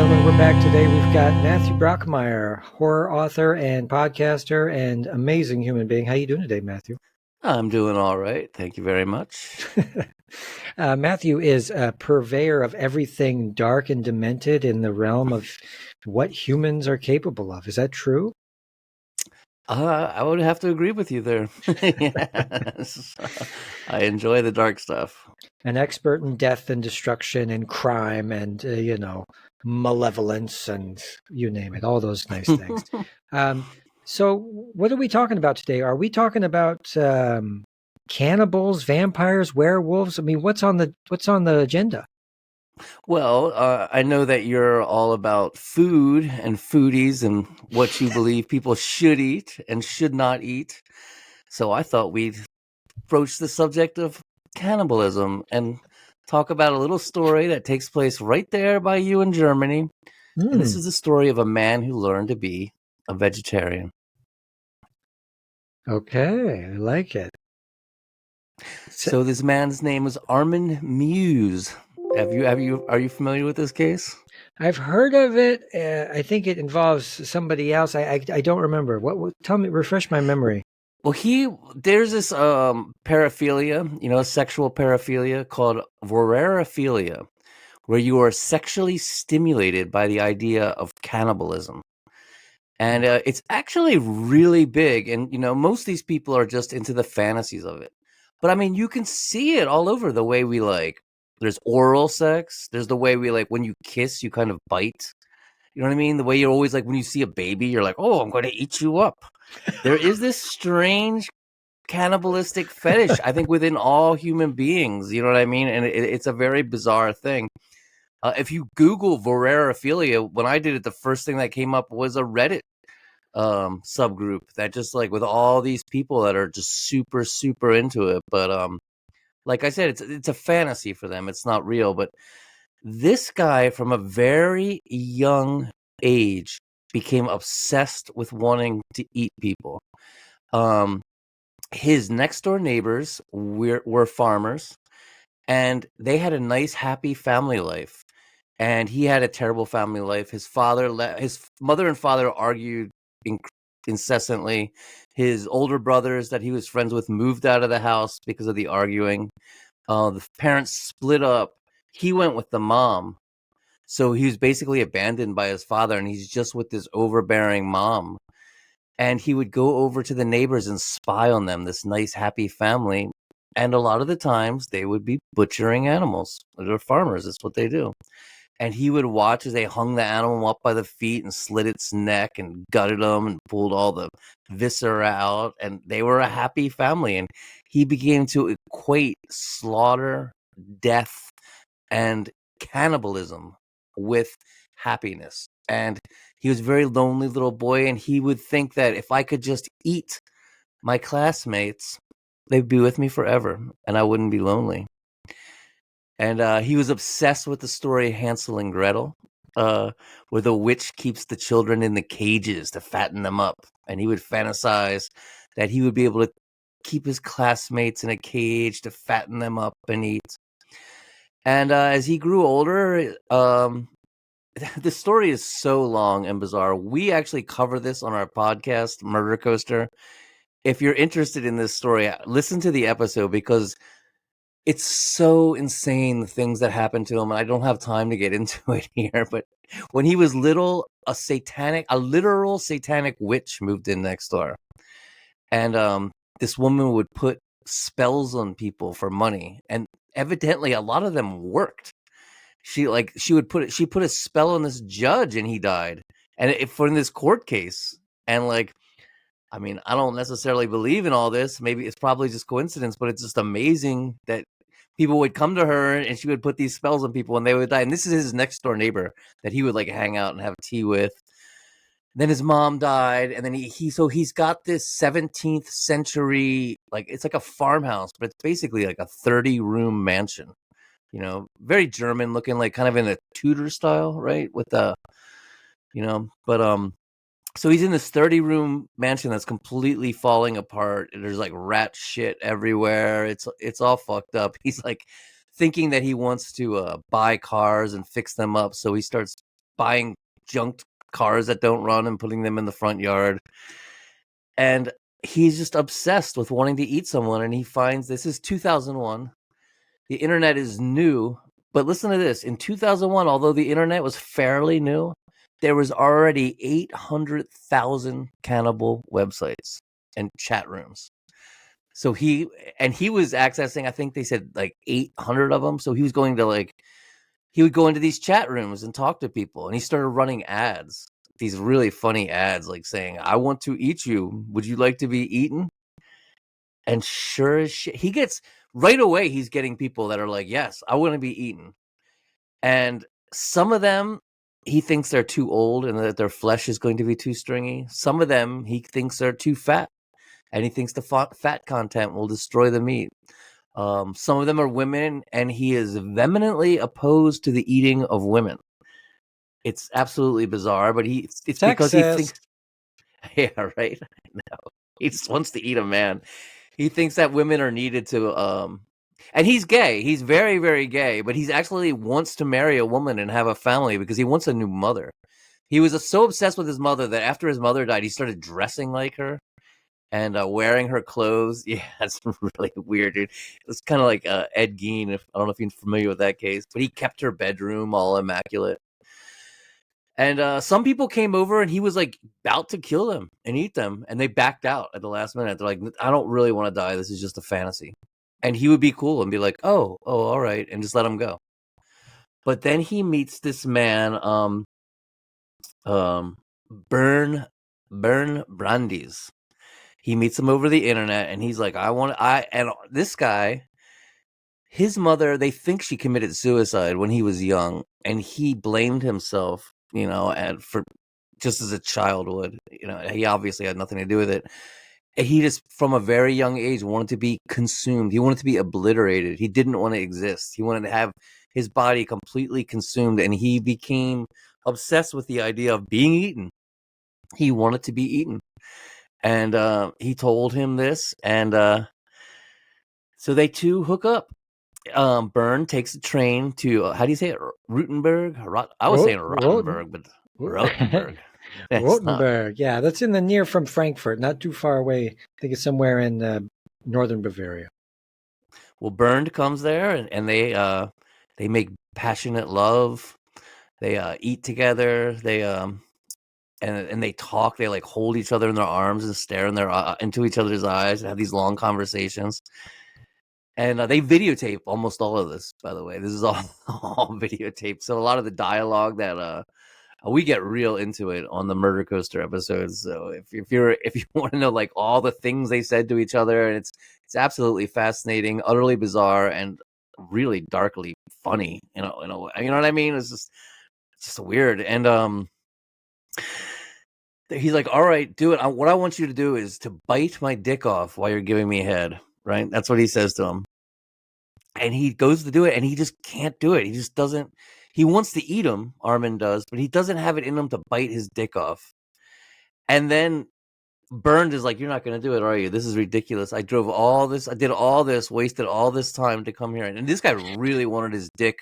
gentlemen, we're back today. We've got Matthew Brockmeyer, horror author and podcaster and amazing human being. How you doing today, Matthew? I'm doing all right. Thank you very much. Matthew is a purveyor of everything dark and demented in the realm of what humans are capable of. Is that true? I would have to agree with you there. Yes. I enjoy the dark stuff. An expert in death and destruction and crime and, malevolence and you name it, all those nice things. So what are we talking about today? Are we talking about cannibals, vampires, werewolves? I mean, what's on the agenda? Well, I know that you're all about food and foodies and what you believe people should eat and should not eat. So I thought we'd broach the subject of cannibalism and talk about a little story that takes place right there by you in Germany. And this is the story of a man who learned to be a vegetarian. Okay, I like it. So this man's name is Armin Miewes. Are you familiar with this case? I've heard of it. I think it involves somebody else. I don't remember. Tell me, refresh my memory. Well, there's this paraphilia, sexual paraphilia called vorarophilia, where you are sexually stimulated by the idea of cannibalism. And it's actually really big. And, most of these people are just into the fantasies of it. But I mean, you can see it all over the way we there's oral sex. There's the way we when you kiss, you kind of bite. You know what I mean? The way you're always when you see a baby, you're like, oh, I'm going to eat you up. There is this strange cannibalistic fetish, I think, within all human beings. You know what I mean? And it's a very bizarre thing. If you Google vorarophilia, when I did it, the first thing that came up was a Reddit subgroup that just with all these people that are just super, super into it. But like I said, it's a fantasy for them. It's not real. But this guy from a very young age became obsessed with wanting to eat people. His next door neighbors were farmers, and they had a nice, happy family life. And he had a terrible family life. His mother and father argued incessantly. His older brothers that he was friends with moved out of the house because of the arguing. The parents split up. He went with the mom. So he was basically abandoned by his father, and he's just with this overbearing mom. And he would go over to the neighbors and spy on them, this nice, happy family. And a lot of the times they would be butchering animals. They're farmers. That's what they do. And he would watch as they hung the animal up by the feet and slit its neck and gutted them and pulled all the viscera out. And they were a happy family. And he began to equate slaughter, death, and cannibalism with happiness. And he was a very lonely little boy. And he would think that if I could just eat my classmates, they'd be with me forever and I wouldn't be lonely. And he was obsessed with the story Hansel and Gretel, where the witch keeps the children in the cages to fatten them up. And he would fantasize that he would be able to keep his classmates in a cage to fatten them up and eat. And as he grew older, the story is so long and bizarre. We actually cover this on our podcast, Murder Coaster. If you're interested in this story, listen to the episode because it's so insane, the things that happened to him. And I don't have time to get into it here. But when he was little, a literal satanic witch moved in next door. And this woman would put spells on people for money. And evidently, a lot of them worked. She put a spell on this judge and he died. And for in this court case. And I mean, I don't necessarily believe in all this. Maybe it's probably just coincidence, but it's just amazing that people would come to her and she would put these spells on people and they would die. And this is his next door neighbor that he would hang out and have tea with. Then his mom died. And then he's got this 17th century, it's like a farmhouse, but it's basically like a 30-room mansion, very German looking, kind of in a Tudor style, right? With the, so he's in this 30-room mansion that's completely falling apart. There's rat shit everywhere. It's all fucked up. He's thinking that he wants to buy cars and fix them up. So he starts buying junked cars that don't run and putting them in the front yard. And he's just obsessed with wanting to eat someone. And he finds, this is 2001. The internet is new. But listen to this. In 2001, although the internet was fairly new, there was already 800,000 cannibal websites and chat rooms. So he was accessing, I think they said like 800 of them. So he was going to he would go into these chat rooms and talk to people. And he started running ads, these really funny ads, like saying, "I want to eat you. Would you like to be eaten?" And sure as shit, he gets, right away, he's getting people that are like, "Yes, I want to be eaten." And some of them, he thinks they're too old and that their flesh is going to be too stringy. Some of them, he thinks they're too fat. And he thinks the fat content will destroy the meat. Some of them are women, and he is vehemently opposed to the eating of women. It's absolutely bizarre, but it's because he thinks, yeah, right. No, he just wants to eat a man. He thinks that women are needed to, and he's gay. He's very, very gay, but he's actually wants to marry a woman and have a family because he wants a new mother. He was so obsessed with his mother that after his mother died, he started dressing like her. And wearing her clothes. Yeah, it's really weird, dude. It's kind of like Ed Gein. I don't know if you're familiar with that case, but he kept her bedroom all immaculate. And some people came over, and he was like about to kill them and eat them, and they backed out at the last minute. They're like, "I don't really want to die. This is just a fantasy." And he would be cool and be like, "Oh, all right," and just let him go. But then he meets this man, Bern Brandes. He meets him over the internet, and he's like, and this guy, his mother, they think she committed suicide when he was young, and he blamed himself, and for just as a child would, he obviously had nothing to do with it. And he just, from a very young age, wanted to be consumed. He wanted to be obliterated. He didn't want to exist. He wanted to have his body completely consumed, and he became obsessed with the idea of being eaten. He wanted to be eaten. And he told him this, and so they two hook up. Bernd takes a train to, how do you say it? Rutenberg? I was saying Rottenburg, but Rottenburg. Rothenburg, yeah, that's in the near from Frankfurt, not too far away. I think it's somewhere in northern Bavaria. Well, Bernd comes there, and they make passionate love. They eat together. They and they talk. They like hold each other in their arms and stare into each other's eyes and have these long conversations. And they videotape almost all of this, by the way. This is all videotape. So a lot of the dialogue that we get real into it on the Murder Coaster episodes. So if you want to know like all the things they said to each other, and it's absolutely fascinating, utterly bizarre, and really darkly funny. You know what I mean? It's just weird. And he's like, "All right, do it. What I want you to do is to bite my dick off while you're giving me head." Right? That's what he says to him. And he goes to do it, and he just can't do it. He just doesn't. He wants to eat him, Armin does, but he doesn't have it in him to bite his dick off. And then Bernd is like, "You're not going to do it, are you? This is ridiculous. I drove all this. I did all this, wasted all this time to come here." And this guy really wanted his dick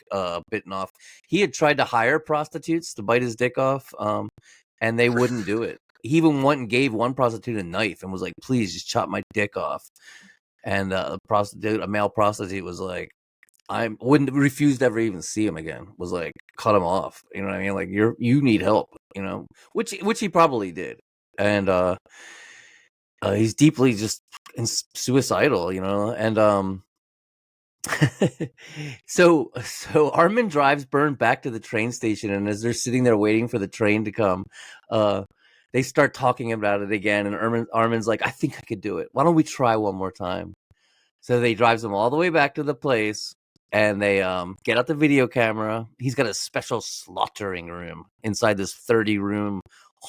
bitten off. He had tried to hire prostitutes to bite his dick off, and they wouldn't do it. He even went and gave one prostitute a knife and was like, "Please just chop my dick off." And a male prostitute was like, refused to ever even see him again. Was like, cut him off. You know what I mean? Like, you need help. Which he probably did. And he's deeply just suicidal. And so Armin drives Bernd back to the train station, and as they're sitting there waiting for the train to come, they start talking about it again, and Armin's like, "I think I could do it. Why don't we try one more time?" So they drives them all the way back to the place, and they get out the video camera. He's got a special slaughtering room inside this 30-room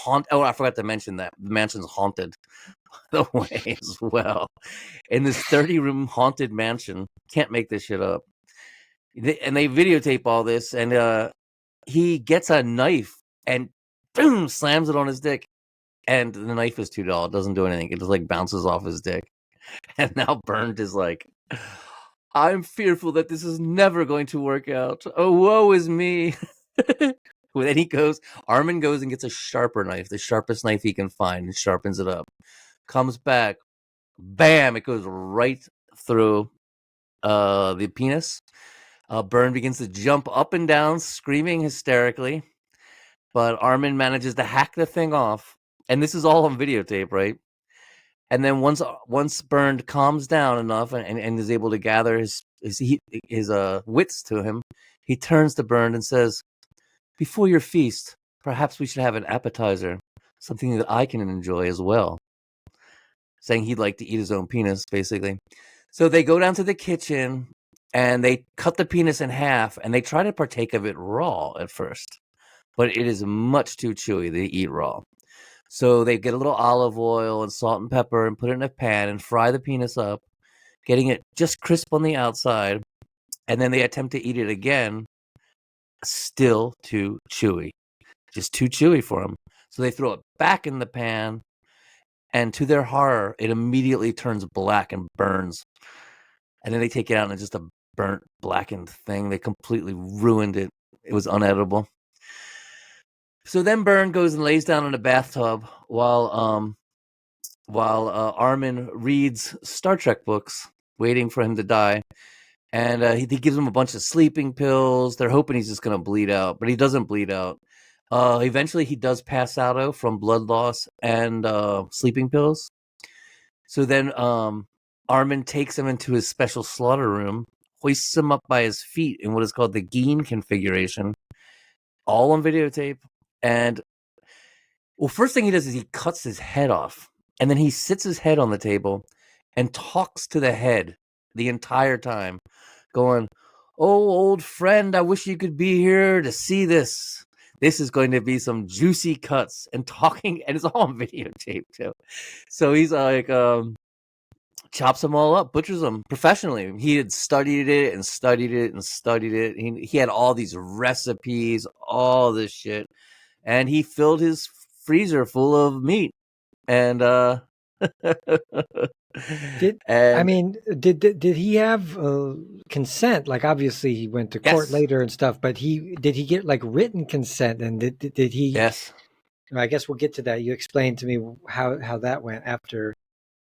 Oh, I forgot to mention that the mansion's haunted, by the way, as well. In this 30-room haunted mansion, can't make this shit up. And they videotape all this, and he gets a knife and boom, slams it on his dick. And the knife is too dull. It doesn't do anything. It just like bounces off his dick. And now Bernd is like, "I'm fearful that this is never going to work out. Oh, woe is me." Then Armin goes and gets a sharper knife, the sharpest knife he can find, and sharpens it up. Comes back, bam! It goes right through the penis. Bernd begins to jump up and down, screaming hysterically. But Armin manages to hack the thing off, and this is all on videotape, right? And then once Bernd calms down enough and is able to gather his wits to him, he turns to Bernd and says, "Before your feast, perhaps we should have an appetizer, something that I can enjoy as well." Saying he'd like to eat his own penis, basically. So they go down to the kitchen and they cut the penis in half, and they try to partake of it raw at first, but it is much too chewy to eat raw. So they get a little olive oil and salt and pepper and put it in a pan and fry the penis up, getting it just crisp on the outside. And then they attempt to eat it again. Still too chewy. Just too chewy for them. So they throw it back in the pan. And to their horror, it immediately turns black and burns. And then they take it out and it's just a burnt, blackened thing. They completely ruined it. It was unedible. So then Bernd goes and lays down in a bathtub while Armin reads Star Trek books, waiting for him to die. And he gives him a bunch of sleeping pills. They're hoping he's just going to bleed out, but he doesn't bleed out. Eventually, he does pass out from blood loss and sleeping pills. So then Armin takes him into his special slaughter room, hoists him up by his feet in what is called the Geen configuration, all on videotape. And well, first thing he does is he cuts his head off, and then he sits his head on the table and talks to the head the entire time, going, "Oh, old friend, I wish you could be here to see this. This is going to be some juicy cuts," and talking, and it's all on videotape too. So he's like, chops them all up, butchers them professionally. He had studied it and studied it and studied it. He had all these recipes, all this shit. And he filled his freezer full of meat. And did he have consent? Like, obviously he went to court later and stuff, but did he get like written consent? And did he? Yes. I guess we'll get to that. You explained to me how that went after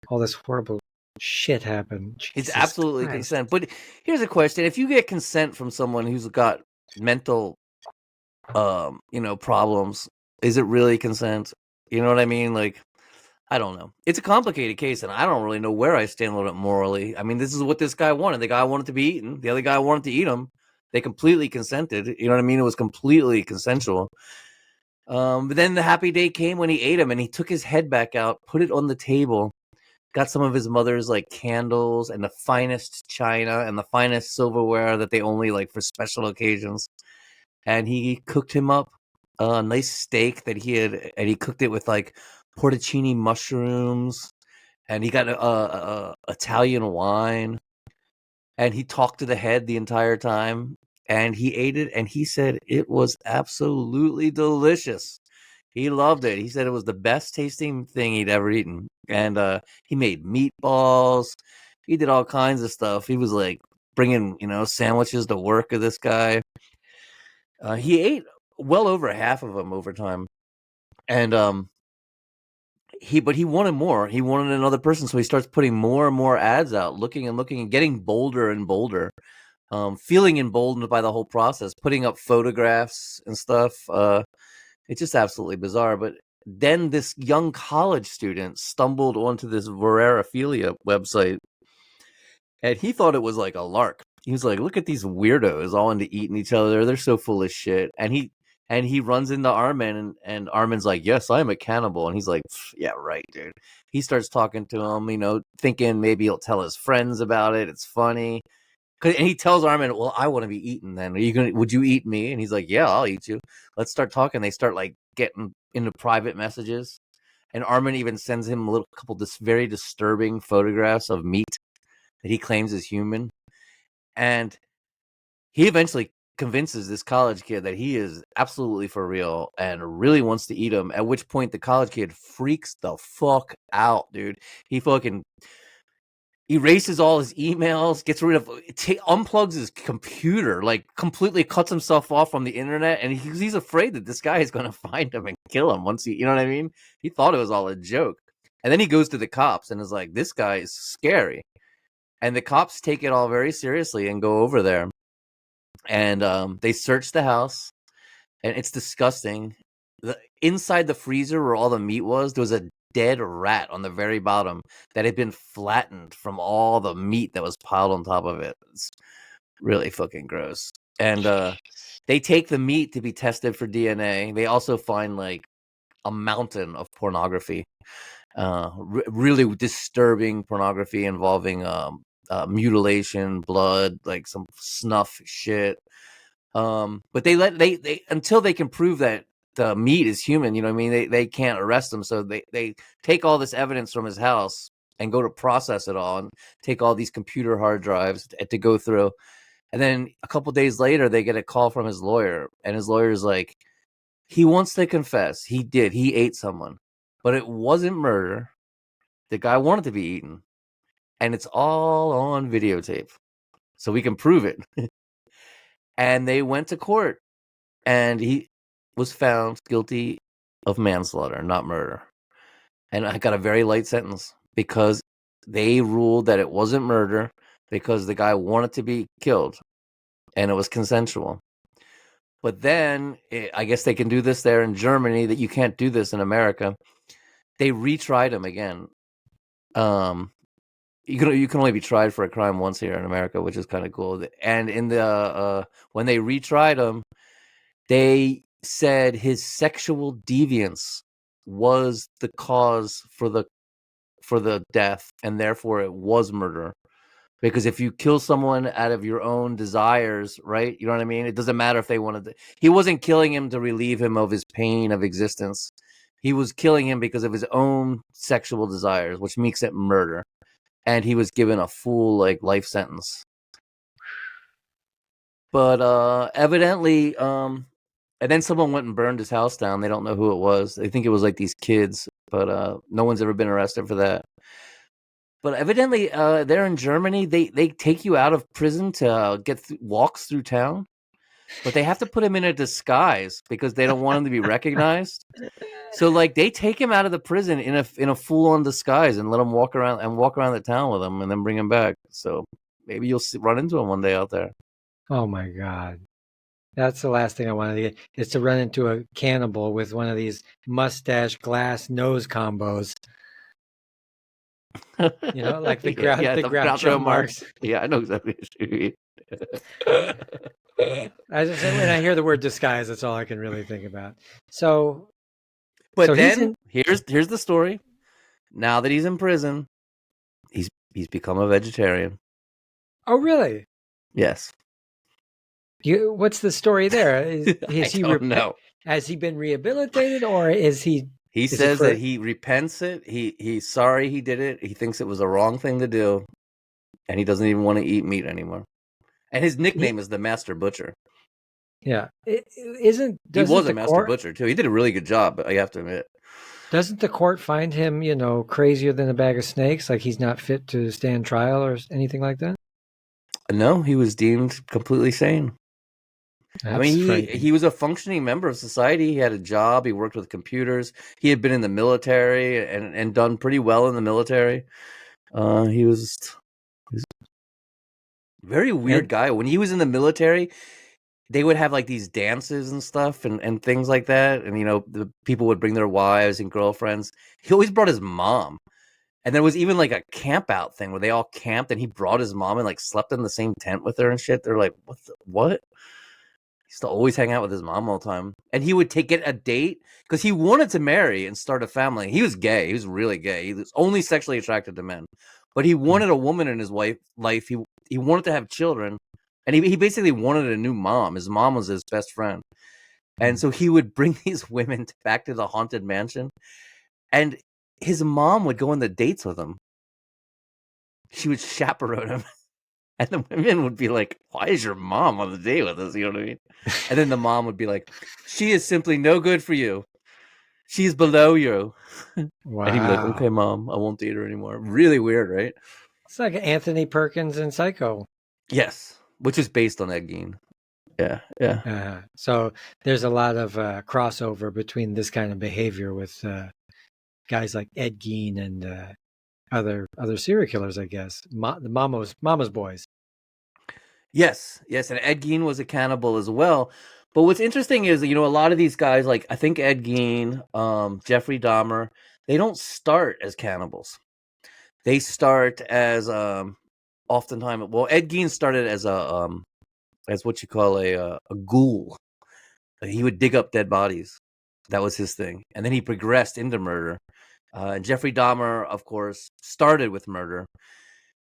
all this horrible shit happened. It's absolutely consent. But here's a question: if you get consent from someone who's got mental problems, is it really consent? You know what I mean? Like, I don't know. It's a complicated case, and I don't really know where I stand on it morally. I mean, this is what this guy wanted. The guy wanted to be eaten. The other guy wanted to eat him. They completely consented. You know what I mean? It was completely consensual. But then the happy day came when he ate him, and he took his head back out, put it on the table, got some of his mother's like candles and the finest china and the finest silverware that they only like for special occasions. And he cooked him up a nice steak that he had, and he cooked it with like portocini mushrooms, and he got a Italian wine, and he talked to the head the entire time, and he ate it, and he said it was absolutely delicious. He loved it. He said it was the best tasting thing he'd ever eaten, and he made meatballs. He did all kinds of stuff. He was like bringing sandwiches to work of this guy. He ate well over half of them over time, and he wanted more. He wanted another person, so he starts putting more and more ads out, looking and getting bolder and bolder, feeling emboldened by the whole process, putting up photographs and stuff. It's just absolutely bizarre. But then this young college student stumbled onto this vorarophilia website, and he thought it was like a lark. He was like, "Look at these weirdos all into eating each other. They're so full of shit." And he runs into Armin, and Armin's like, "Yes, I'm a cannibal." And he's like, "Yeah, right, dude." He starts talking to him, thinking maybe he'll tell his friends about it. It's funny. And he tells Armin, "Well, I want to be eaten then. Would you eat me?" And he's like, "Yeah, I'll eat you. Let's start talking." They start like getting into private messages. And Armin even sends him a couple very disturbing photographs of meat that he claims is human. And he eventually convinces this college kid that he is absolutely for real and really wants to eat him, at which point the college kid freaks the fuck out, dude. He fucking erases all his emails, gets rid of, unplugs his computer, like completely cuts himself off from the internet, and he's afraid that this guy is going to find him and kill him once you know what I mean? He thought it was all a joke. And then he goes to the cops and is like, this guy is scary. And the cops take it all very seriously and go over there. And they search the house, and it's disgusting. Inside the freezer where all the meat was, there was a dead rat on the very bottom that had been flattened from all the meat that was piled on top of it. It's really fucking gross. And they take the meat to be tested for DNA. They also find like a mountain of pornography, really disturbing pornography involving mutilation, blood, like some snuff shit. But they until they can prove that the meat is human, you know what I mean? They can't arrest him. So they take all this evidence from his house and go to process it all and take all these computer hard drives to go through. And then a couple days later, they get a call from his lawyer, and his lawyer is like, he wants to confess. He ate someone, but it wasn't murder. The guy wanted to be eaten, and it's all on videotape, so we can prove it. And they went to court, and he was found guilty of manslaughter, not murder. And I got a very light sentence because they ruled that it wasn't murder because the guy wanted to be killed, and it was consensual. But then, I guess they can do this there in Germany, that you can't do this in America. They retried him again. You can only be tried for a crime once here in America, which is kind of cool. And in the when they retried him, they said his sexual deviance was the cause for the death, and therefore it was murder. Because if you kill someone out of your own desires, right? You know what I mean? It doesn't matter if they wanted to. He wasn't killing him to relieve him of his pain of existence. He was killing him because of his own sexual desires, which makes it murder. And he was given a full life sentence. But evidently, and then someone went and burned his house down. They don't know who it was. They think it was like these kids, but no one's ever been arrested for that. But evidently, there in Germany, they take you out of prison to get walks through town, but they have to put him in a disguise because they don't want him to be recognized. So they take him out of the prison in a full-on disguise and let him walk around the town with him, and then bring him back. So maybe you'll run into him one day out there. Oh my God. That's the last thing I wanted to get, is to run into a cannibal with one of these mustache glass nose combos. You know, like the Groucho Marx. Yeah, I know exactly what you mean. As I said, when I hear the word disguise, that's all I can really think about. But then here's the story. Now that he's in prison, he's become a vegetarian. Oh, really? Yes. What's the story there? I don't know. Has he been rehabilitated, or is he? He says that he repents it. He's sorry he did it. He thinks it was a wrong thing to do, and he doesn't even want to eat meat anymore. And his nickname is the Master Butcher. Yeah, he was a Master Butcher too. He did a really good job, I have to admit. Doesn't the court find him, crazier than a bag of snakes? Like he's not fit to stand trial or anything like that? No, he was deemed completely sane. He was a functioning member of society. He had a job. He worked with computers. He had been in the military and done pretty well in the military. He was a very weird guy. When he was in the military, they would have these dances and stuff and things like that. And, the people would bring their wives and girlfriends. He always brought his mom. And there was even a camp out thing where they all camped, and he brought his mom and slept in the same tent with her and shit. They're like, what? He used to always hang out with his mom all the time. And he would get a date because he wanted to marry and start a family. He was gay. He was really gay. He was only sexually attracted to men. But he wanted a woman in his life. He wanted to have children. And he basically wanted a new mom. His mom was his best friend. And so he would bring these women back to the haunted mansion. And his mom would go on the dates with him. She would chaperone him. And the women would be like, why is your mom on the date with us? You know what I mean? And then the mom would be like, she is simply no good for you. She's below you. Wow. And he'd be like, okay, mom, I won't date her anymore. Really weird, right? It's like Anthony Perkins in Psycho. Yes, which is based on Ed Gein. Yeah, yeah. So there's a lot of crossover between this kind of behavior with guys like Ed Gein and other serial killers, I guess. The Mama's boys. Yes, yes, and Ed Gein was a cannibal as well. But what's interesting is, a lot of these guys, like I think Ed Gein, Jeffrey Dahmer, they don't start as cannibals. They start as oftentimes. Well, Ed Gein started as what you call a ghoul. He would dig up dead bodies. That was his thing, and then he progressed into murder. And Jeffrey Dahmer, of course, started with murder,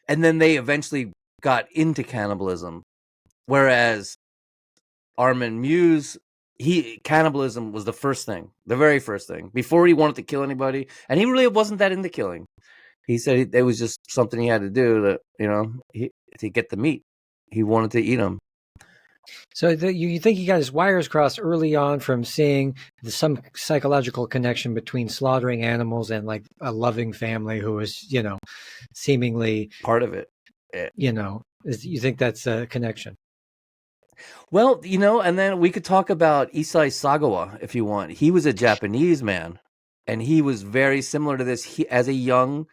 and then they eventually got into cannibalism. Whereas Armin Miewes, cannibalism was the first thing, the very first thing, before he wanted to kill anybody, and he really wasn't that into killing. He said it was just something he had to do to get the meat. He wanted to eat them. So you think he got his wires crossed early on from seeing some psychological connection between slaughtering animals and like a loving family who was, seemingly part of it. You think that's a connection? Well, and then we could talk about Issei Sagawa if you want. He was a Japanese man, and he was very similar to this. As a young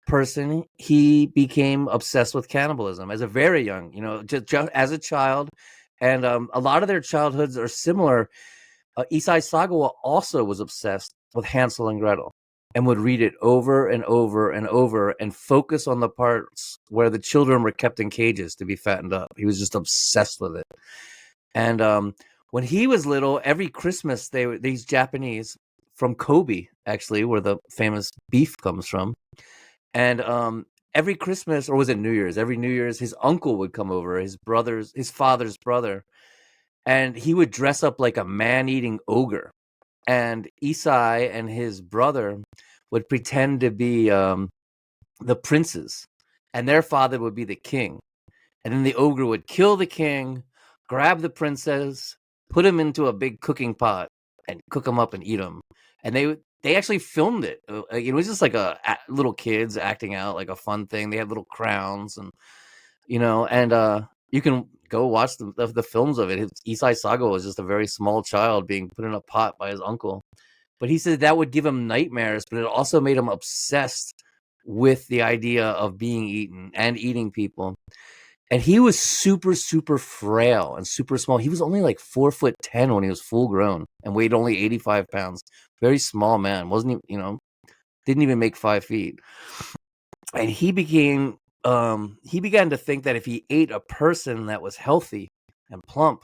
person, he became obsessed with cannibalism as a very young, just as a child. And a lot of their childhoods are similar. Issei Sagawa also was obsessed with Hansel and Gretel and would read it over and over and over and focus on the parts where the children were kept in cages to be fattened up. He was just obsessed with it. And when he was little, every Christmas, these Japanese from Kobe, actually, where the famous beef comes from. And every Christmas, or was it New Year's? Every New Year's, his uncle would come over, his father's brother, and he would dress up like a man-eating ogre. And Issei and his brother would pretend to be the princes, and their father would be the king. And then the ogre would kill the king, grab the princess, put him into a big cooking pot, and cook him up and eat him. And they actually filmed it. It was just like little kids acting out like a fun thing. They had little crowns, and you can go watch the films of it. Issei Sagawa was just a very small child being put in a pot by his uncle. But he said that would give him nightmares, but it also made him obsessed with the idea of being eaten and eating people. And he was super, super frail and super small. He was only like 4'10" when he was full grown and weighed only 85 pounds. Very small man. Wasn't even, didn't even make 5 feet. And he began to think that if he ate a person that was healthy and plump,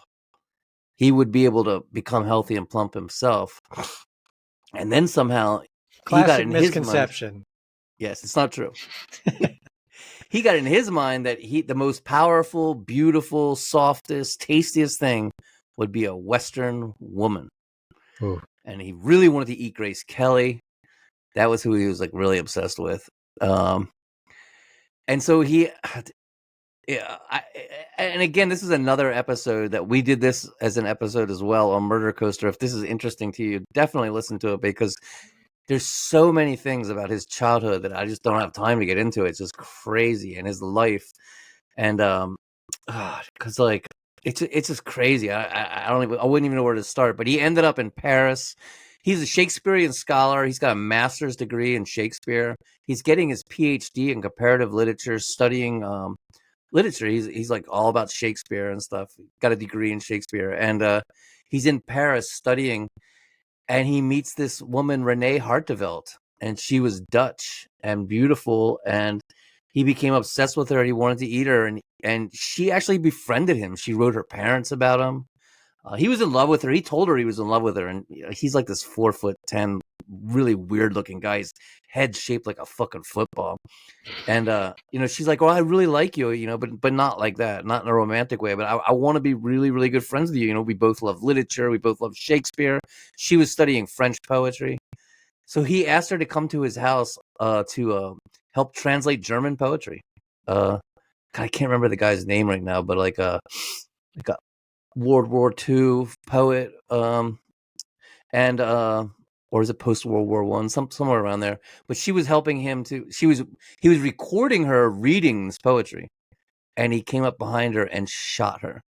he would be able to become healthy and plump himself. And then somehow Classic he got in misconception. His mind, yes, it's not true. He got in his mind that the most powerful, beautiful, softest, tastiest thing would be a Western woman. Ooh. And he really wanted to eat Grace Kelly. That was who he was like really obsessed with. And so and again, this is another episode that we did this as an episode as well on Murder Coaster. If this is interesting to you, definitely listen to it because there's so many things about his childhood that I just don't have time to get into. It's just crazy, and his life, and because like it's just crazy. I wouldn't even know where to start. But he ended up in Paris. He's a Shakespearean scholar. He's got a master's degree in Shakespeare. He's getting his PhD in comparative literature, studying literature. He's like all about Shakespeare and stuff. Got a degree in Shakespeare, and he's in Paris studying. And he meets this woman, Renee Hartevelt, and she was Dutch and beautiful, and he became obsessed with her. He wanted to eat her, and she actually befriended him. She wrote her parents about him. He was in love with her. He told her he was in love with her, and he's like this 4'10", really weird looking guy. His head shaped like a fucking football. And she's like, "Well, I really like you, but not like that, not in a romantic way. But I want to be really, really good friends with you. We both love literature. We both love Shakespeare." She was studying French poetry, so he asked her to come to his house to help translate German poetry. God, I can't remember the guy's name right now, but like a World War II poet, and or is it post World War I? Somewhere around there. But she was helping him he was recording her reading this poetry, and he came up behind her and shot her.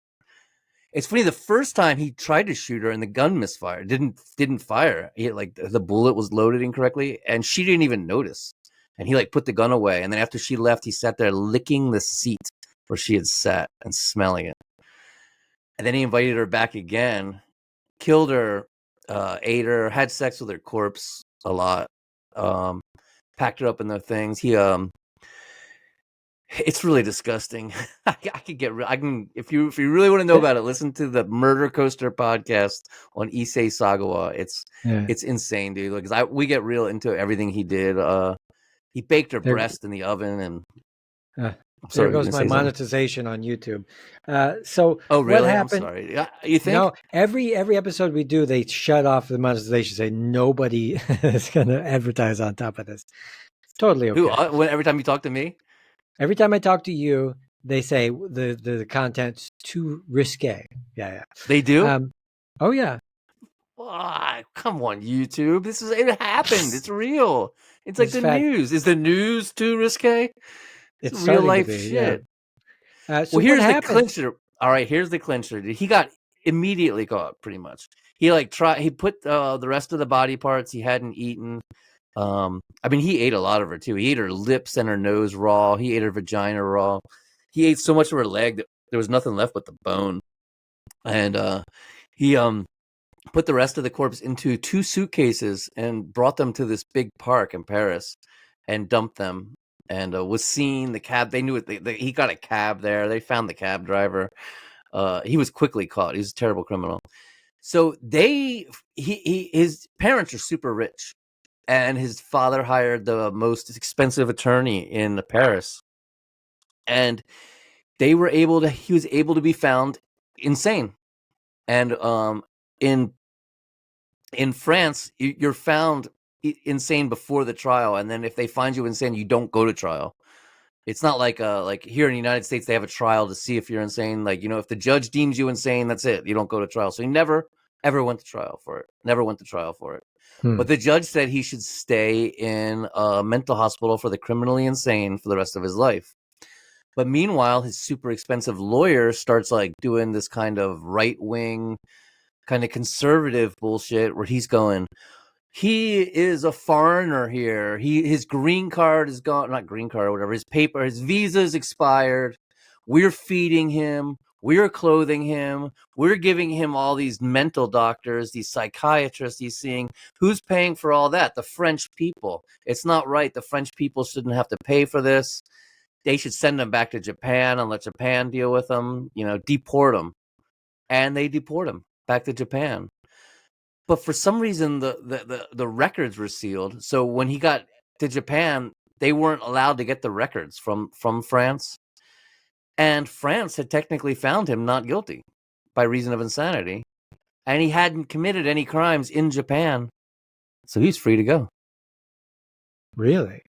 It's funny. The first time he tried to shoot her and the gun misfired, didn't fire. The bullet was loaded incorrectly, and she didn't even notice. And he put the gun away. And then after she left, he sat there licking the seat where she had sat and smelling it. And then he invited her back again, killed her, ate her, had sex with her corpse a lot, packed her up in the things. It's really disgusting. I can if you really want to know about it, listen to the Murder Coaster podcast on Issei Sagawa. It's insane, dude. Because we get real into everything he did. He baked her breast in the oven, and there goes my monetization on YouTube. So oh really? What happened? I'm sorry. You think? No, every episode we do, they shut off the monetization. Say nobody is going to advertise on top of this. Totally okay. Every time you talk to me. Every time I talk to you, they say the content's too risque. Yeah. They do? Oh, yeah. Come on, YouTube. It happened. It's real. It's like the news. Is the news too risque? It's real life shit. Yeah. So here's the clincher. All right, here's the clincher. He got immediately caught, pretty much. He put the rest of the body parts he hadn't eaten. He ate a lot of her too. He ate her lips and her nose raw. He ate her vagina raw. He ate so much of her leg that there was nothing left but the bone. And he put the rest of the corpse into 2 suitcases and brought them to this big park in Paris and dumped them. And was seen the cab. They knew it. He got a cab there. They found the cab driver. He was quickly caught. He was a terrible criminal. So his parents are super rich. And his father hired the most expensive attorney in Paris. And he was able to be found insane. And in France, you're found insane before the trial. And then if they find you insane, you don't go to trial. It's not like here in the United States, they have a trial to see if you're insane. If the judge deems you insane, that's it. You don't go to trial. So he never, ever went to trial for it. Never went to trial for it. But the judge said he should stay in a mental hospital for the criminally insane for the rest of his life. But meanwhile, his super expensive lawyer starts doing this kind of right-wing, kind of conservative bullshit where he's going, he is a foreigner here. His green card is gone, not green card or whatever, his visa is expired. We're feeding him. We're clothing him. We're giving him all these mental doctors, these psychiatrists he's seeing. Who's paying for all that? The French people. It's not right. The French people shouldn't have to pay for this. They should send him back to Japan and let Japan deal with him, deport him. And they deport him back to Japan. But for some reason, the records were sealed. So when he got to Japan, they weren't allowed to get the records from France. And France had technically found him not guilty by reason of insanity. And he hadn't committed any crimes in Japan. So he's free to go. Really?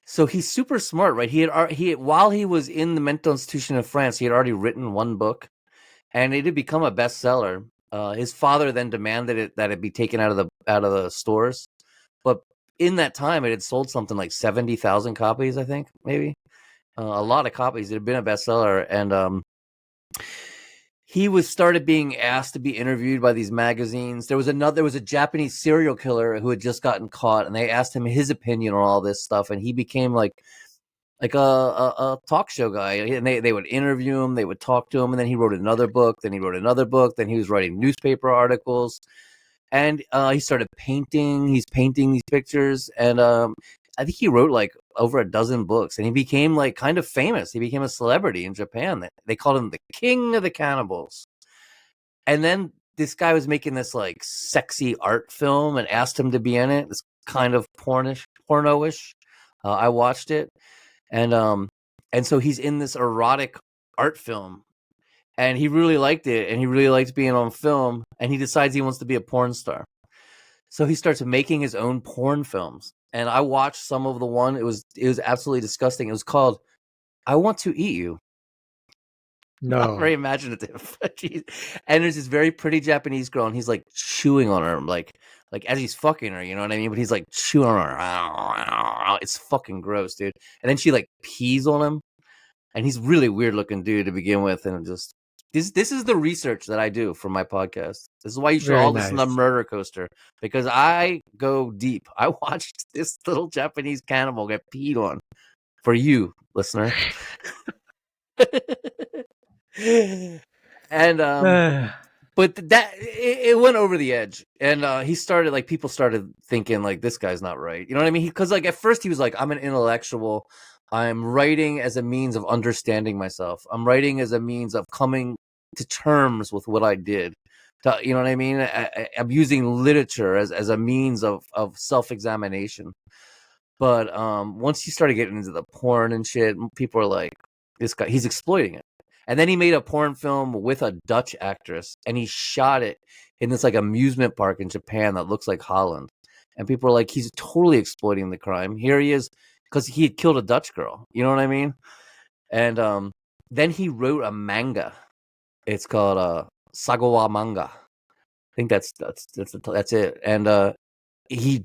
So he's super smart, right? While he was in the mental institution of France, he had already written 1 book. And it had become a bestseller. His father then demanded that it be taken out of the stores. But in that time, it had sold something like 70,000 copies, I think, maybe. A lot of copies. It had been a bestseller, and he started being asked to be interviewed by these magazines. There was a Japanese serial killer who had just gotten caught, and they asked him his opinion on all this stuff, and he became like a talk show guy. And they would interview him, they would talk to him, and then he wrote another book. Then he was writing newspaper articles, and he started painting. He's painting these pictures, and I think he wrote over a dozen books, and he became kind of famous. He became a celebrity in Japan. They called him the king of the cannibals. And then this guy was making this sexy art film and asked him to be in it. This kind of porno-ish. I watched it, and so he's in this erotic art film, and he really liked it, and he really liked being on film, and he decides he wants to be a porn star. So he starts making his own porn films. And I watched some of the one. It was absolutely disgusting. It was called "I Want to Eat You." No, not very imaginative. And there's this very pretty Japanese girl, and he's chewing on her, like as he's fucking her, you know what I mean? But he's like chewing on her. It's fucking gross, dude. And then she like pees on him, and he's really weird looking dude to begin with, and just this is the research that I do for my podcast. This is why you should Very all listen to nice. Murder Coaster, because I go deep. I watched this little Japanese cannibal get peed on for you, listener. And but that it went over the edge, and he started like people started thinking like this guy's not right. You know what I mean? Because like at first he was like, I'm an intellectual. I'm writing as a means of understanding myself. I'm writing as a means of coming to terms with what I did. You know what I mean? I'm using literature as a means of self-examination. But once you started getting into the porn and shit, people are like, this guy, he's exploiting it. And then he made a porn film with a Dutch actress, and he shot it in this like amusement park in Japan that looks like Holland. And people are like, he's totally exploiting the crime. Here he is, because he had killed a Dutch girl. You know what I mean? And then he wrote a manga. It's called Sagawa manga. I think that's it. And he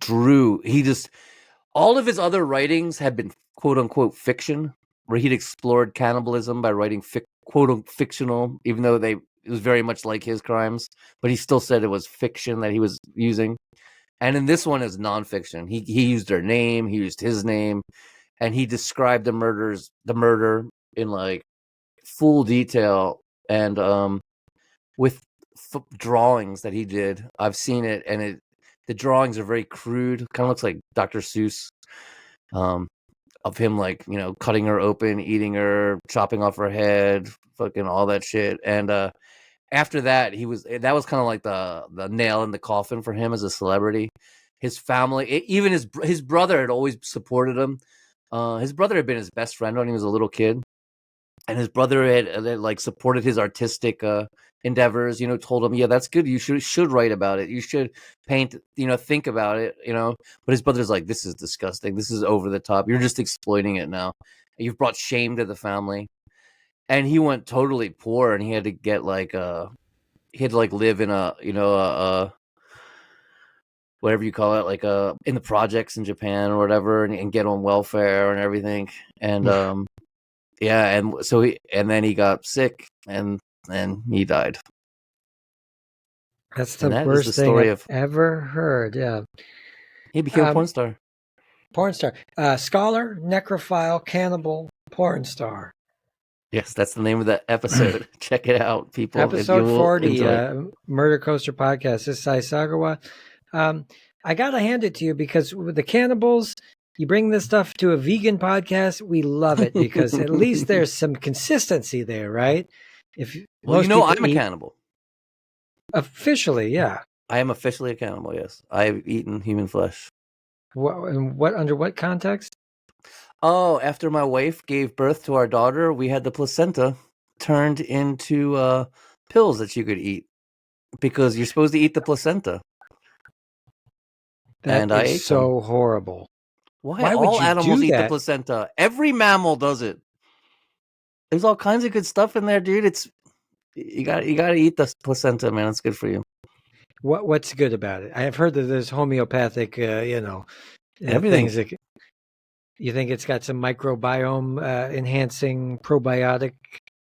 just all of his other writings had been quote unquote fiction, where he'd explored cannibalism by writing quote unquote fictional, even though it was very much like his crimes, but he still said it was fiction that he was using. And in this one is nonfiction. He used her name, he used his name, and he described the murder in like full detail, and with drawings that he did. I've seen it, and the drawings are very crude. Kind of looks like Dr. Seuss, of him like, you know, cutting her open, eating her, chopping off her head, fucking all that shit. And after that, that was kind of like the nail in the coffin for him as a celebrity. His family, even his brother had always supported him. His brother had been his best friend when he was a little kid, and his brother had like supported his artistic endeavors. You know, told him, yeah, that's good. You should write about it. You should paint. You know, think about it. You know, but his brother's like, this is disgusting. This is over the top. You're just exploiting it now. You've brought shame to the family. And he went totally poor, and he had to get like he had to like live in a, you know, whatever you call it, like in the projects in Japan or whatever, and get on welfare and everything. And yeah, and so then he got sick, and he died. That's the worst thing I've ever heard. Yeah, he became a porn star. Porn star, scholar, necrophile, cannibal, porn star. Yes, that's the name of the episode. Check it out, people. Episode 40, Murder Coaster Podcast. Issei Sagawa. I got to hand it to you, because with the cannibals, you bring this stuff to a vegan podcast. We love it, because at least there's some consistency there, right? Well, you know, I'm a cannibal. Officially, yeah. I am officially a cannibal, yes. I've eaten human flesh. Under what context? Oh, after my wife gave birth to our daughter, we had the placenta turned into pills that you could eat, because you're supposed to eat the placenta. That is so horrible. Why would all animals eat the placenta? Every mammal does it. There's all kinds of good stuff in there, dude. You got to eat the placenta, man. It's good for you. What's good about it? I have heard that there's homeopathic, everything. Things that, you think it's got some microbiome enhancing probiotic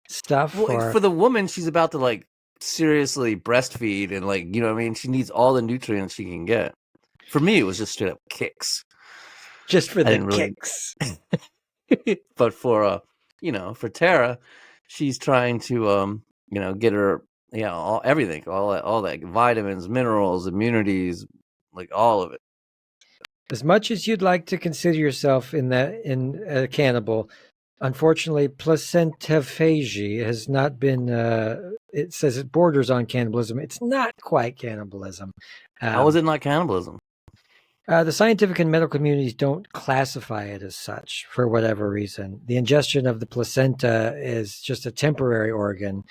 stuff? Well, for the woman, she's about to like seriously breastfeed, and like, you know what I mean? She needs all the nutrients she can get. For me, it was just straight up kicks. Just for the kicks. But for for Tara, she's trying to get her everything, all that vitamins, minerals, immunities, like all of it. As much as you'd like to consider yourself in a cannibal, unfortunately, placentophagy has not been. It says it borders on cannibalism. It's not quite cannibalism. How is it not cannibalism? The scientific and medical communities don't classify it as such for whatever reason. The ingestion of the placenta is just a temporary organ.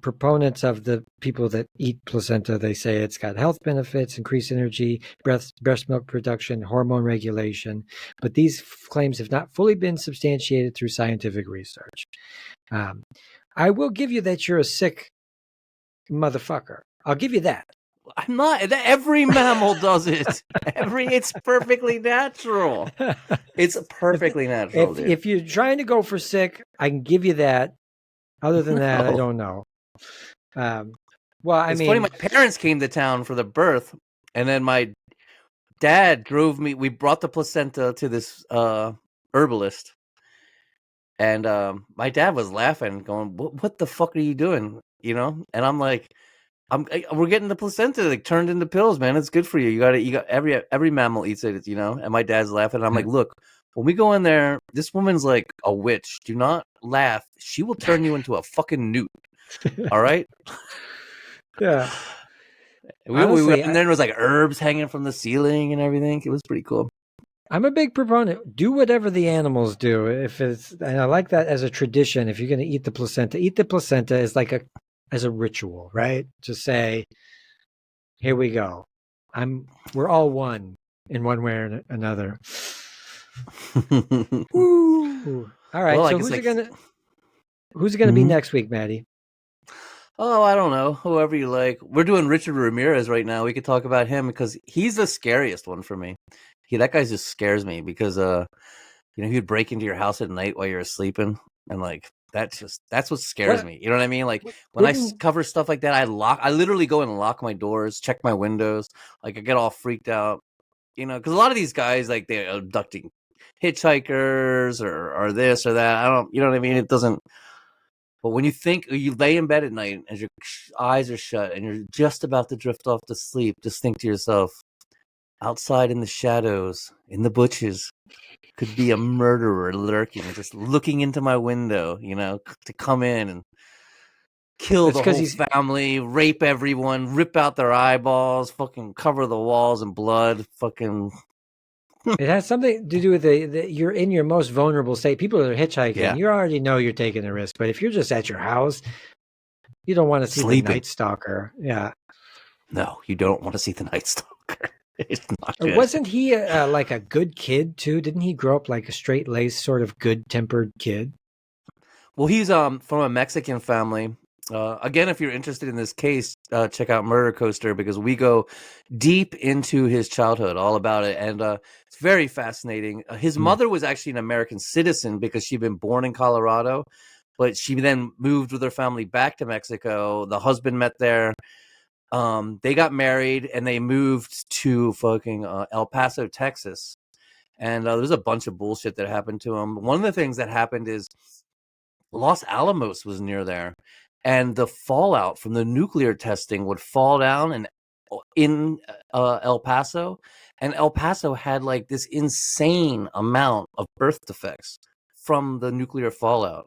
Proponents of the people that eat placenta, they say it's got health benefits, increased energy, breast milk production, hormone regulation. But these claims have not fully been substantiated through scientific research. I will give you that you're a sick motherfucker. I'll give you that. I'm not. Every mammal does it. It's perfectly natural. It's perfectly natural, dude. If you're trying to go for sick, I can give you that. Other than that, I No. don't know. Well, I It's funny. My mean, parents came to town for the birth, and then my dad drove me. We brought the placenta to this herbalist, and my dad was laughing, going, "What the fuck are you doing?" You know? And I'm like, we're getting the placenta like turned into pills, man. It's good for you. You got every mammal eats it, you know. And my dad's laughing. And I'm like, look, when we go in there, this woman's like a witch. Do not laugh. She will turn you into a fucking newt. All right. yeah. We Honestly, and there was like herbs hanging from the ceiling and everything. It was pretty cool. I'm a big proponent. Do whatever the animals do. If it's, and I like that as a tradition. If you're going to eat the placenta is like as a ritual, right? Just say, here we go. We're all one in one way or another. Woo. All right. Well, So who's it gonna be next week, Maddie? Oh, I don't know. Whoever you like. We're doing Richard Ramirez right now. We could talk about him because he's the scariest one for me. That guy just scares me because he'd break into your house at night while you're sleeping, and like that's what scares me. You know what I mean? Like when I cover stuff like that, I literally go and lock my doors, check my windows. Like I get all freaked out, because a lot of these guys, like, they're abducting hitchhikers or this or that. I don't, you know what I mean? It doesn't. But when you lay in bed at night as your eyes are shut and you're just about to drift off to sleep, just think to yourself, outside in the shadows, in the bushes, could be a murderer lurking, just looking into my window, to come in and kill the whole family, rape everyone, rip out their eyeballs, fucking cover the walls in blood, fucking. It has something to do with you're in your most vulnerable state. People that are hitchhiking, Yeah. you already know you're taking a risk. But if you're just at your house, you don't want to see the Night Stalker. Yeah. No, you don't want to see the Night Stalker. It's not good. Wasn't he like a good kid too? Didn't he grow up like a straight-laced, sort of good-tempered kid? Well, he's from a Mexican family. Again, if you're interested in this case, check out Murder Coaster because we go deep into his childhood, all about it, and it's very fascinating. His mother was actually an American citizen because she'd been born in Colorado, but she then moved with her family back to Mexico. The husband met there. They got married and they moved to fucking El Paso, Texas. And there's a bunch of bullshit that happened to him. One of the things that happened is Los Alamos was near there, and the fallout from the nuclear testing would fall down and in El Paso, and El Paso had like this insane amount of birth defects from the nuclear fallout.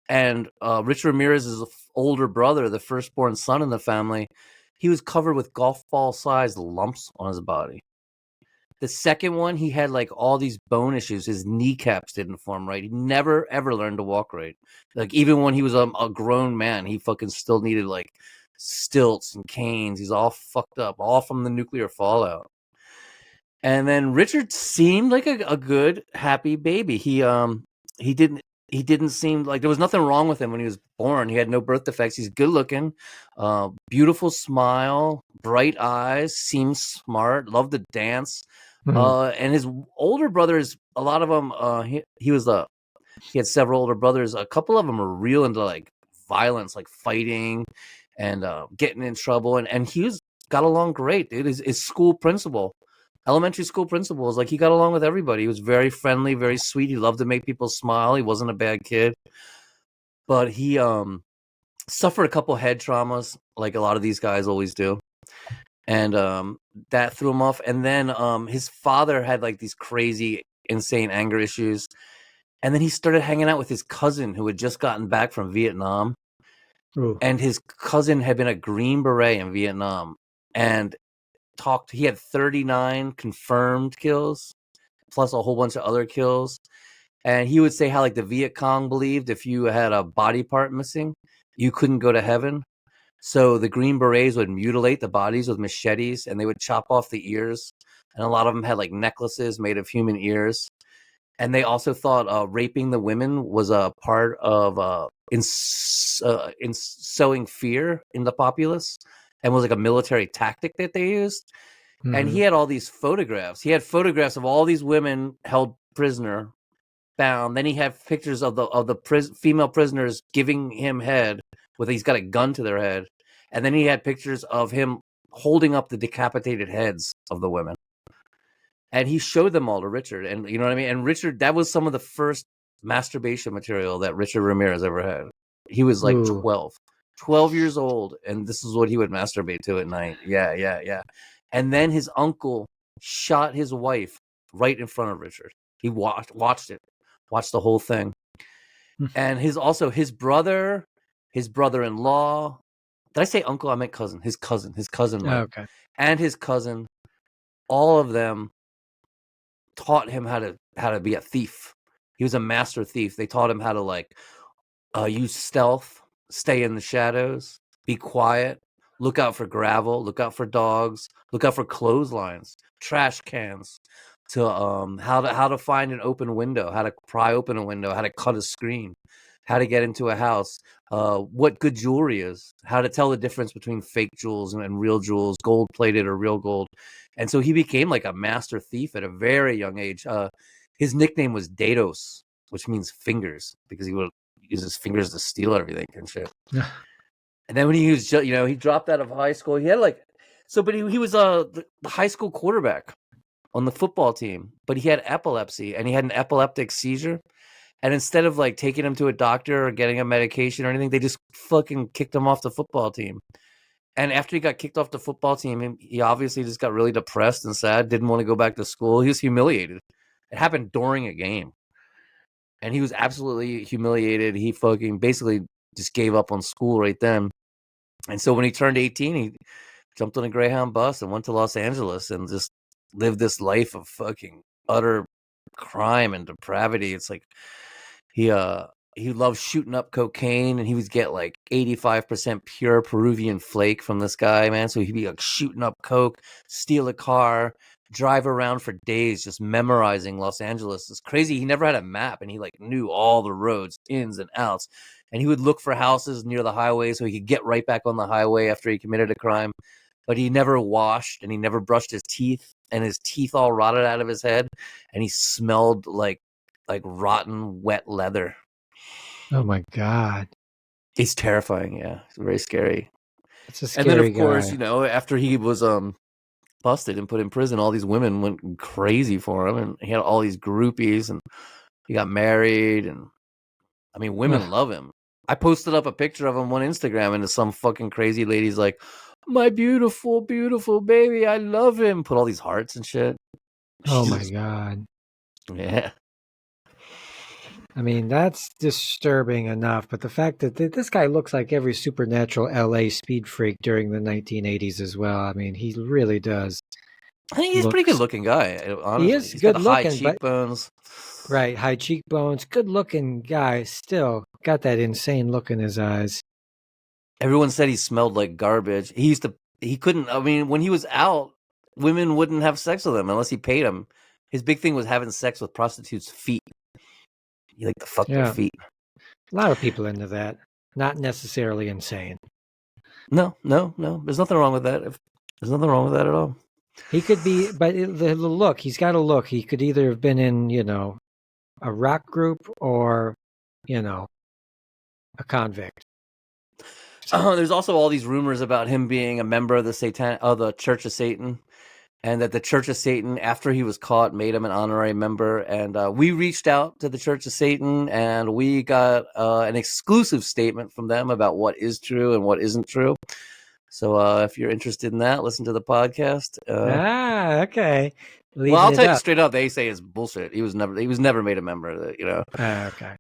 And Richard Ramirez's older brother, the firstborn son in the family, he was covered with golf ball sized lumps on his body. The second one, he had like all these bone issues. His kneecaps didn't form right. He never, ever learned to walk right. Like even when he was a grown man, he fucking still needed like stilts and canes. He's all fucked up, all from the nuclear fallout. And then Richard seemed like a good, happy baby. He didn't seem like there was nothing wrong with him when he was born. He had no birth defects. He's good looking, beautiful smile, bright eyes, seems smart, loved to dance. And his older brothers, a lot of them, he had several older brothers. A couple of them were real into like violence, like fighting and getting in trouble. And he got along great, dude. His school principal, elementary school principal, is like he got along with everybody. He was very friendly, very sweet. He loved to make people smile. He wasn't a bad kid, but he suffered a couple head traumas, like a lot of these guys always do. And that threw him off. And then his father had like these crazy, insane anger issues. And then he started hanging out with his cousin who had just gotten back from Vietnam. Ooh. And his cousin had been a Green Beret in Vietnam. And he had 39 confirmed kills, plus a whole bunch of other kills. And he would say how like the Viet Cong believed if you had a body part missing, you couldn't go to heaven. So the Green Berets would mutilate the bodies with machetes and they would chop off the ears. And a lot of them had like necklaces made of human ears. And they also thought raping the women was a part of in sowing fear in the populace. and was like a military tactic that they used. And he Mhm. had all these photographs. He had photographs of all these women held prisoner, bound. Then he had pictures of the female prisoners giving him head with he's got a gun to their head, and then he had pictures of him holding up the decapitated heads of the women, and he showed them all to Richard. And you know what I mean. And Richard, that was some of the first masturbation material that Richard Ramirez ever had. He was like Ooh. 12 years old, and this is what he would masturbate to at night. Yeah. And then his uncle shot his wife right in front of Richard. He watched the whole thing. And his brother-in-law. Did I say uncle? I meant cousin. His cousin, Okay. and his cousin. All of them taught him how to be a thief. He was a master thief. They taught him how to use stealth, stay in the shadows, be quiet, look out for gravel, look out for dogs, look out for clotheslines, trash cans, to how to find an open window, how to pry open a window, how to cut a screen, how to get into a house, what good jewelry is, how to tell the difference between fake jewels and real jewels, gold plated or real gold. And so he became like a master thief at a very young age. His nickname was Dados, which means fingers, because he would use his fingers to steal everything and shit. And then when he was, he dropped out of high school. He had but he was the high school quarterback on the football team, but he had epilepsy and he had an epileptic seizure. And instead of taking him to a doctor or getting a medication or anything, they just fucking kicked him off the football team. And after he got kicked off the football team, he obviously just got really depressed and sad, didn't want to go back to school. He was humiliated. It happened during a game. And he was absolutely humiliated. He fucking basically just gave up on school right then. And so when he turned 18, he jumped on a Greyhound bus and went to Los Angeles and just lived this life of fucking utter crime and depravity. It's like he loved shooting up cocaine, and he would get 85% pure Peruvian flake from this guy, man. So he'd be shooting up coke, steal a car, drive around for days just memorizing Los Angeles. It's crazy. He never had a map, and he knew all the roads, ins and outs. And he would look for houses near the highway so he could get right back on the highway after he committed a crime. But he never washed, and he never brushed his teeth, and his teeth all rotted out of his head, and he smelled like rotten wet leather. Oh my God. It's terrifying. Yeah, it's very scary. That's a scary And then of course, guy. after he was busted and put in prison, all these women went crazy for him, and he had all these groupies, and he got married, and I mean, women love him. I posted up a picture of him on Instagram, and some fucking crazy lady's like, "My beautiful, beautiful baby, I love him." Put all these hearts and shit. Oh my God. Yeah. I mean, that's disturbing enough, but the fact that this guy looks like every supernatural LA speed freak during the 1980s as well. I mean, he really does. I think he's a pretty good looking guy, honestly. He is He's got good the high looking, but cheekbones. right, high cheekbones, good looking guy, still got that insane look in his eyes. Everyone said he smelled like garbage. He couldn't, I mean, when he was out, women wouldn't have sex with him unless he paid them. His big thing was having sex with prostitutes' feet. He liked to fuck their feet. A lot of people into that. Not necessarily insane. No. There's nothing wrong with that. There's nothing wrong with that at all. He could be, but the look, he's got a look. He could either have been in, a rock group or, a convict. There's also all these rumors about him being a member of the Church of Satan, and that the Church of Satan, after he was caught, made him an honorary member. And we reached out to the Church of Satan, and we got an exclusive statement from them about what is true and what isn't true. So if you're interested in that, listen to the podcast. Okay. Well, I'll tell you straight up, they say it's bullshit. He was never made a member of it, Okay.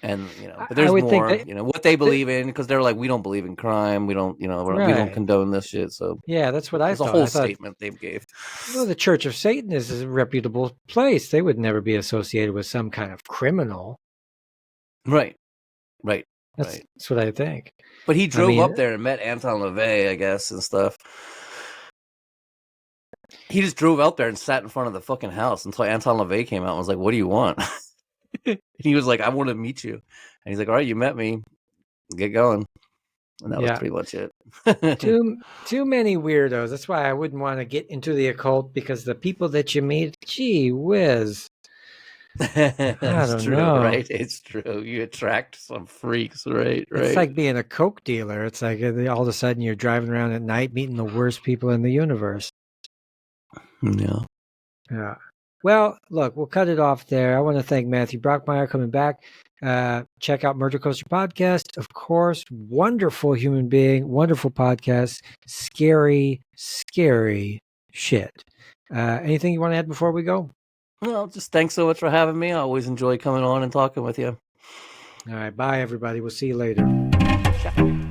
And but there's more. What they believe in, because they're like, we don't believe in crime. We don't, we don't condone this shit. So yeah, that's what I thought. The whole statement they gave. Well, the Church of Satan is a reputable place. They would never be associated with some kind of criminal. Right. That's what I think. But he drove up there and met Anton LaVey, I guess, and stuff. He just drove out there and sat in front of the fucking house until Anton LaVey came out and was like, "What do you want?" He was like, "I want to meet you." And he's like, "All right, you met me. Get going." And that was pretty much it. Too many weirdos. That's why I wouldn't want to get into the occult, because the people that you meet, gee whiz. That's true, know. right? It's true. You attract some freaks, right? It's like being a coke dealer. It's like all of a sudden you're driving around at night meeting the worst people in the universe. Yeah. Well, look, we'll cut it off there. I want to thank Matthew Brockmeyer coming back. Check out Murder Coaster Podcast. Of course, wonderful human being, wonderful podcast, scary, scary shit. Anything you want to add before we go? Well, just thanks so much for having me. I always enjoy coming on and talking with you. All right. Bye, everybody. We'll see you later. Ciao.